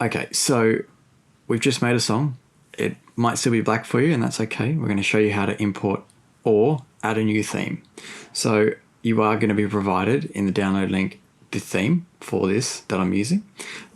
Okay, so we've just made a song. It might still be black for you, and that's okay. We're going to show you how to import or add a new theme. So you are going to be provided in the download link the theme for this that I'm using,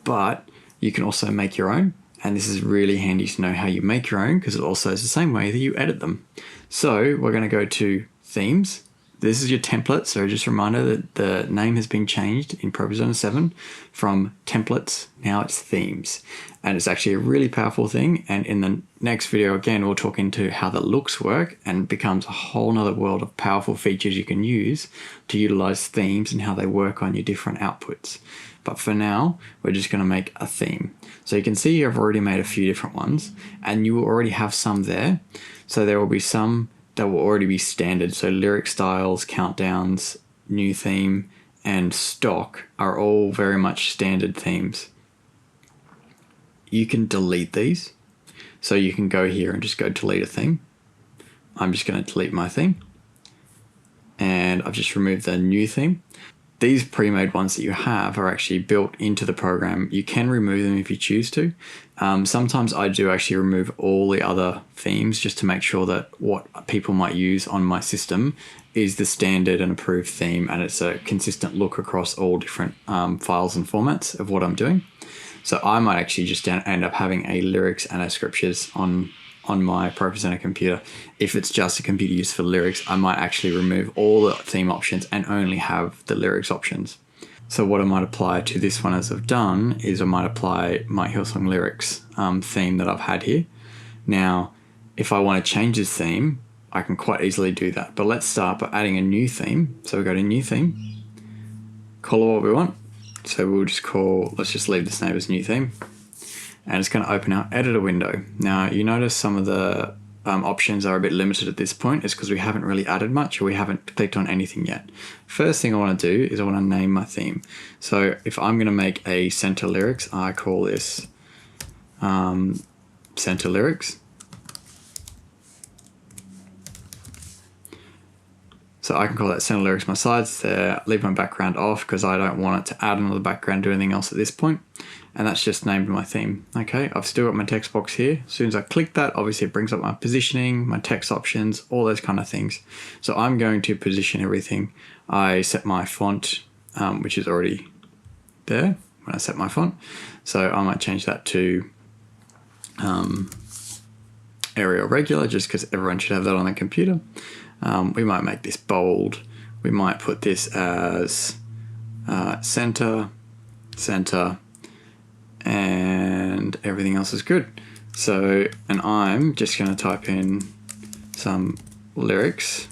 but you can also make your own. And this is really handy to know how you make your own because it also is the same way that you edit them. So we're going to go to themes. This is your template. So just a reminder that the name has been changed in ProPresenter 7 from templates. Now it's themes. And it's actually a really powerful thing. And in the next video, again, we'll talk into how the looks work and becomes a whole nother world of powerful features you can use to utilize themes and how they work on your different outputs. But for now, we're just going to make a theme. So you can see I've already made a few different ones and you will already have some there. So there will be some that will already be standard. So lyric styles, countdowns, new theme, and stock are all very much standard themes. You can delete these. So you can go here and just go delete a theme. I'm just going to delete my theme. And I've just removed the new theme. These pre-made ones that you have are actually built into the program. You can remove them if you choose to. Sometimes I do actually remove all the other themes just to make sure that what people might use on my system is the standard and approved theme, and it's a consistent look across all different files and formats of what I'm doing. So I might actually just end up having a lyrics and a scriptures on my ProPresenter computer. If it's just a computer used for lyrics, I might actually remove all the theme options and only have the lyrics options. So what I might apply to this one as I've done is I might apply my Hillsong lyrics theme that I've had here. Now, if I want to change this theme, I can quite easily do that. But let's start by adding a new theme. So we go to new theme, call it what we want. So we'll just let's just leave this name as new theme. And it's going to open our editor window. Now you notice some of the options are a bit limited at this point. It's because we haven't really added much or we haven't clicked on anything yet. First thing I want to do is I want to name my theme. So if I'm going to make a center lyrics, I call this center lyrics. So I can call that center lyrics my sides there, leave my background off because I don't want it to add another background, do anything else at this point. And that's just named my theme. Okay, I've still got my text box here. As soon as I click that, obviously it brings up my positioning, my text options, all those kind of things. So I'm going to position everything. I set my font, which is already there when I set my font. So I might change that to Arial Regular just because everyone should have that on their computer. We might make this bold. We might put this as center, and everything else is good. So, and I'm just going to type in some lyrics.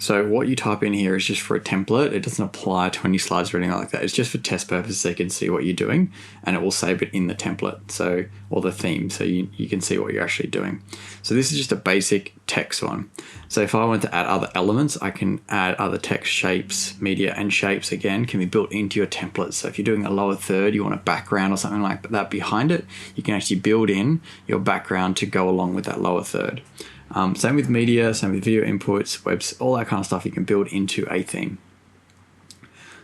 So what you type in here is just for a template. It doesn't apply to any slides or anything like that. It's just for test purposes so you can see what you're doing and it will save it in the template, so, or the theme, so you can see what you're actually doing. So this is just a basic text one. So if I want to add other elements, I can add other text shapes, media and shapes again can be built into your template. So if you're doing a lower third, you want a background or something like that behind it, you can actually build in your background to go along with that lower third. Same with media, same with video inputs, webs, all that kind of stuff you can build into a theme.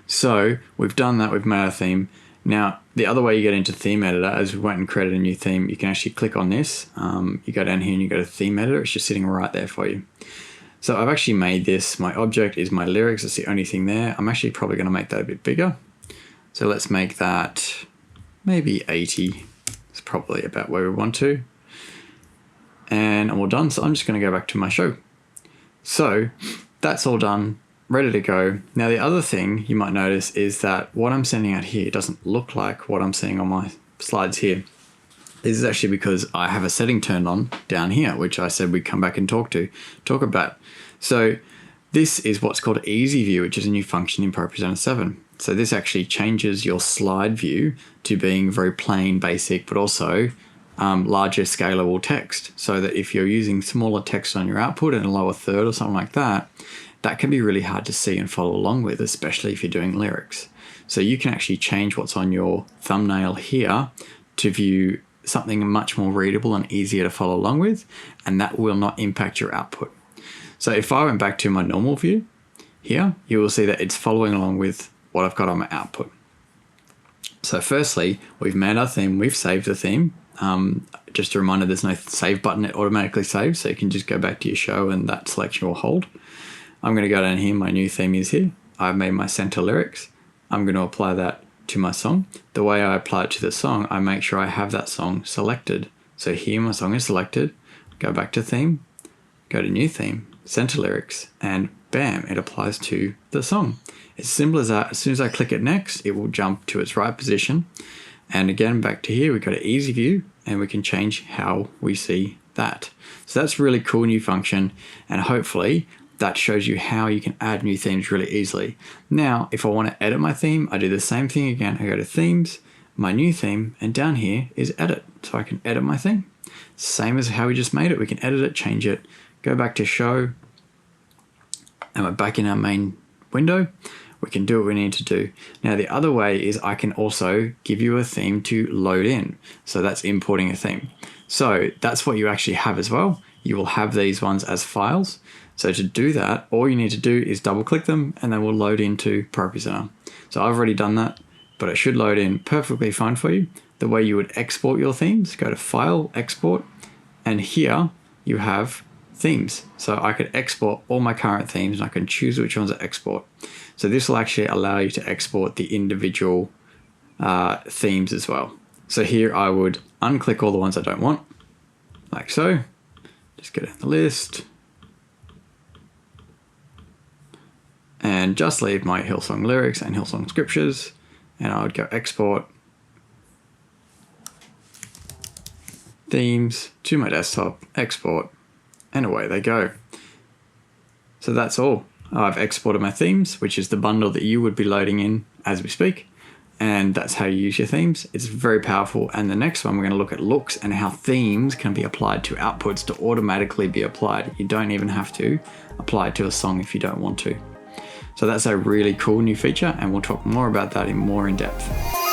So we've done that, we've made our theme. Now, the other way you get into theme editor is we went and created a new theme. You can actually click on this. You go down here and you go to theme editor. It's just sitting right there for you. So I've actually made this. My object is my lyrics. That's the only thing there. I'm actually probably going to make that a bit bigger. So let's make that maybe 80. It's probably about where we want to. And I'm all done. So I'm just going to go back to my show. So that's all done, ready to go. Now the other thing you might notice is that what I'm sending out here doesn't look like what I'm seeing on my slides here. This is actually because I have a setting turned on down here, which I said we'd come back and talk about. So this is what's called Easy View, which is a new function in ProPresenter 7. So this actually changes your slide view to being very plain, basic, but also larger scalable text, so that if you're using smaller text on your output in a lower third or something like that, that can be really hard to see and follow along with, especially if you're doing lyrics. So you can actually change what's on your thumbnail here to view something much more readable and easier to follow along with, and that will not impact your output. So if I went back to my normal view here, you will see that it's following along with what I've got on my output. So firstly, we've made our theme, we've saved the theme. Just a reminder, there's no save button, it automatically saves, so you can just go back to your show and that selection will hold. I'm going to go down here, my new theme is here. I've made my center lyrics. I'm going to apply that to my song. The way I apply it to the song, I make sure I have that song selected. So here my song is selected, go back to theme, go to new theme, center lyrics, and bam, it applies to the song. It's simple as that. As soon as I click it next, it will jump to its right position. And again, back to here, we go to easy view and we can change how we see that. So that's a really cool new function, and hopefully that shows you how you can add new themes really easily. Now, if I want to edit my theme, I do the same thing again. I go to themes, my new theme, and down here is edit. So I can edit my theme. Same as how we just made it. We can edit it, change it, go back to show, and we're back in our main window. We can do what we need to do. Now, the other way is I can also give you a theme to load in. So that's importing a theme. So that's what you actually have as well. You will have these ones as files. So to do that, all you need to do is double click them and they will load into ProPresenter. So I've already done that, but it should load in perfectly fine for you. The way you would export your themes, go to File, Export, and here you have themes. So I could export all my current themes and I can choose which ones to export. So this will actually allow you to export the individual themes as well. So here I would unclick all the ones I don't want, like so. Just go down the list and just leave my Hillsong lyrics and Hillsong scriptures, and I would go export themes to my desktop, export, and away they go. So that's all. I've exported my themes, which is the bundle that you would be loading in as we speak. And that's how you use your themes. It's very powerful. And the next one, we're going to look at looks and how themes can be applied to outputs to automatically be applied. You don't even have to apply it to a song if you don't want to. So that's a really cool new feature, and we'll talk more about that in more in depth.